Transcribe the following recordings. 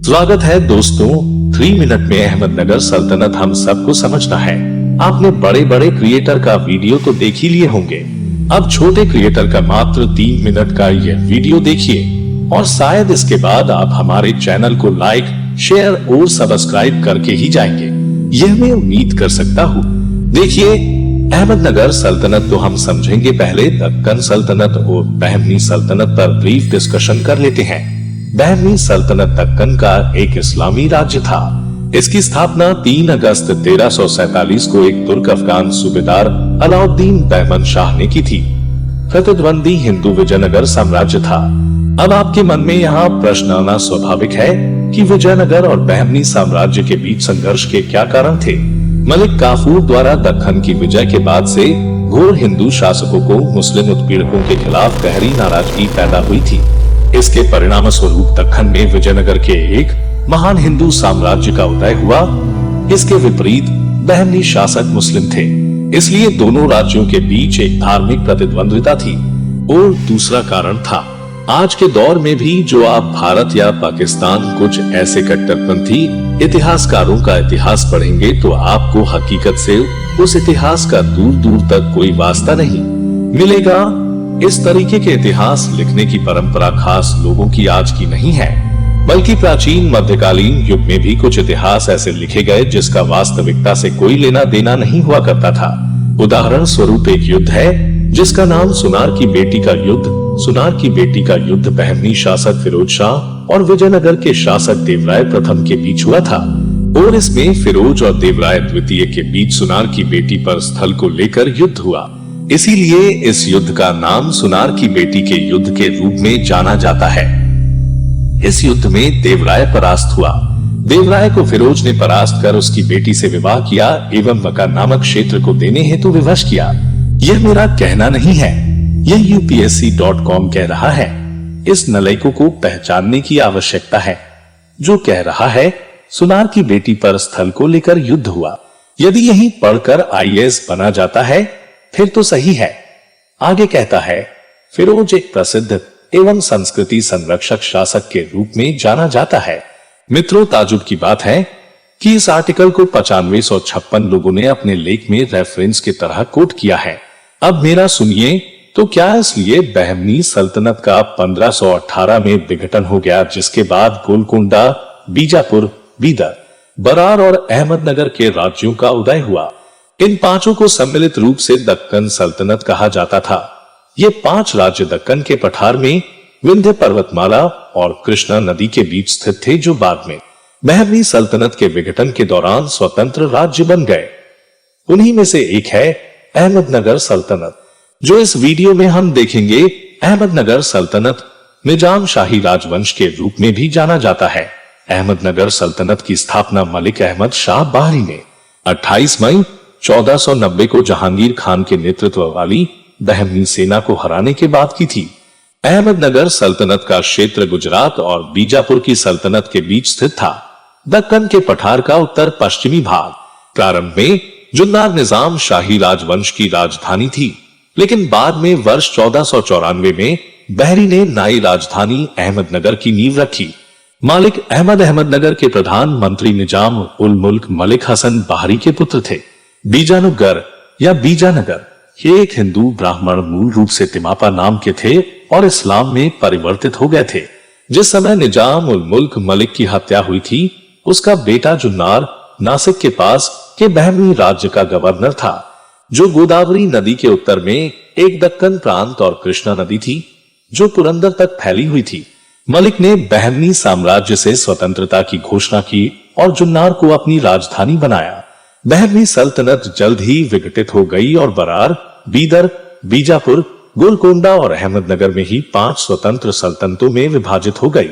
स्वागत है दोस्तों। 3 मिनट में अहमदनगर सल्तनत हम सबको समझना है। आपने बड़े बड़े क्रिएटर का वीडियो तो देख ही लिए होंगे, अब छोटे क्रिएटर का मात्र 3 मिनट का यह वीडियो देखिए और शायद इसके बाद आप हमारे चैनल को लाइक, शेयर और सब्सक्राइब करके ही जाएंगे, यह मैं उम्मीद कर सकता हूँ। देखिए, अहमदनगर सल्तनत तो हम समझेंगे, पहले दक्कन सल्तनत और बहमनी सल्तनत पर ब्रीफ डिस्कशन कर लेते हैं। बहमनी सल्तनत दक्कन का एक इस्लामी राज्य था। इसकी स्थापना 3 अगस्त 1347 को एक तुर्क अफगान सूबेदार अलाउद्दीन बहमन शाह ने की थी। प्रतिद्वंदी हिंदू विजयनगर साम्राज्य था। अब आपके मन में यहाँ प्रश्न आना स्वाभाविक है कि विजयनगर और बहमनी साम्राज्य के बीच संघर्ष के क्या कारण थे। मलिक काफूर द्वारा दक्कन की विजय के बाद से घोर हिंदू शासकों को मुस्लिम उत्पीड़कों के खिलाफ गहरी नाराजगी पैदा हुई थी। इसके परिणाम स्वरूप दक्कन में विजयनगर के एक महान हिंदू साम्राज्य का उदय हुआ। इसके विपरीत बहमनी शासक मुस्लिम थे, इसलिए दोनों राज्यों के बीच एक धार्मिक प्रतिद्वंद्विता थी। और दूसरा कारण था, आज के दौर में भी जो आप भारत या पाकिस्तान कुछ ऐसे कट्टरपंथी इतिहासकारों का इतिहास पढ़ेंगे तो आपको हकीकत से उस इतिहास का दूर दूर तक कोई वास्ता नहीं मिलेगा। इस तरीके के इतिहास लिखने की परंपरा खास लोगों की आज की नहीं है, बल्कि प्राचीन मध्यकालीन युग में भी कुछ इतिहास ऐसे लिखे गए जिसका वास्तविकता से कोई लेना देना नहीं हुआ करता था। उदाहरण स्वरूप एक युद्ध है जिसका नाम सुनार की बेटी का युद्ध। सुनार की बेटी का युद्ध बहमनी शासक फिरोज शाह और विजयनगर के शासक देवराय प्रथम के बीच हुआ था, और इसमें फिरोज और देवराय द्वितीय के बीच सुनार की बेटी पर स्थल को लेकर युद्ध हुआ। इसीलिए इस युद्ध का नाम सुनार की बेटी के युद्ध के रूप में जाना जाता है। इस युद्ध में देवराय परास्त हुआ। देवराय को फिरोज ने परास्त कर उसकी बेटी से विवाह किया एवं मक्का नामक क्षेत्र को देने हेतु विवश किया। यह मेरा कहना नहीं है, यह UPSC.com कह रहा है। इस नलायकों को पहचानने की आवश्यकता है जो कह रहा है सुनार की बेटी पर स्थल को लेकर युद्ध हुआ। यदि यही पढ़कर IAS बना जाता है फिर तो सही है। आगे कहता है, फिरोज एक प्रसिद्ध एवं संस्कृति संरक्षक शासक के रूप में जाना जाता है। मित्रों, ताजुब की बात है कि इस आर्टिकल को 9556 लोगों ने अपने लेख में रेफरेंस की तरह कोट किया है। अब मेरा सुनिए, तो क्या इसलिए बहमनी सल्तनत का 1518 में विघटन हो गया, जिसके बाद गोलकोंडा, बीजापुर, बीदर, बरार और अहमदनगर के राज्यों का उदय हुआ। इन पांचों को सम्मिलित रूप से दक्कन सल्तनत कहा जाता था। ये 5 राज्य दक्कन के पठार में विंध्य पर्वतमाला और कृष्णा नदी के बीच स्थित थे, जो बाद में बहमनी सल्तनत के विघटन के दौरान स्वतंत्र राज्य बन गए। उन्हीं में से एक है अहमदनगर सल्तनत, जो इस वीडियो में हम देखेंगे। अहमदनगर सल्तनत निजाम शाही राजवंश के रूप में भी जाना जाता है। अहमदनगर सल्तनत की स्थापना मलिक अहमद शाह बाहरी ने 28 मई 1490 को जहांगीर खान के नेतृत्व वाली बहमनी सेना को हराने के बाद की थी। अहमदनगर सल्तनत का क्षेत्र गुजरात और बीजापुर की सल्तनत के बीच स्थित था। दक्कन के पठार का उत्तर पश्चिमी भाग प्रारंभ में जुन्नार निजाम शाही राजवंश की राजधानी थी, लेकिन बाद में वर्ष 1494 में बहरी ने नई राजधानी अहमदनगर की नींव रखी। मालिक अहमद अहमदनगर के प्रधानमंत्री निजाम उल मुल्क मलिक हसन बाहरी के पुत्र थे। बीजानुगर या बीजानगर ये एक हिंदू ब्राह्मण मूल रूप से तिमापा नाम के थे और इस्लाम में परिवर्तित हो गए थे। जिस समय निजाम उल मुल्क मलिक की हत्या हुई थी, उसका बेटा जुन्नार नासिक के पास के बहमनी राज्य का गवर्नर था, जो गोदावरी नदी के उत्तर में एक दक्कन प्रांत और कृष्णा नदी थी जो पुरंदर तक फैली हुई थी। मलिक ने बहमनी साम्राज्य से स्वतंत्रता की घोषणा की और जुन्नार को अपनी राजधानी बनाया। बहमनी सल्तनत जल्द ही विघटित हो गई और बरार, बीदर, बीजापुर, गोलकोंडा और अहमदनगर में ही 5 स्वतंत्र सल्तनतों में विभाजित हो गई।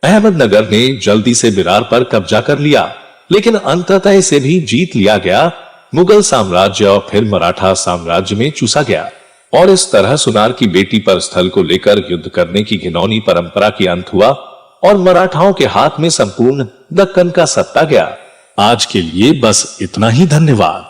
अहमदनगर ने जल्दी से बिरार पर कब्जा कर लिया, लेकिन अंततः इसे भी जीत लिया गया। मुगल साम्राज्य और फिर मराठा साम्राज्य में चूसा गया और इस तरह सुनार की बेटी पर स्थल को लेकर युद्ध करने की घिनौनी परंपरा की अंत हुआ और मराठाओं के हाथ में संपूर्ण दक्कन का सत्ता गया। आज के लिए बस इतना ही। धन्यवाद।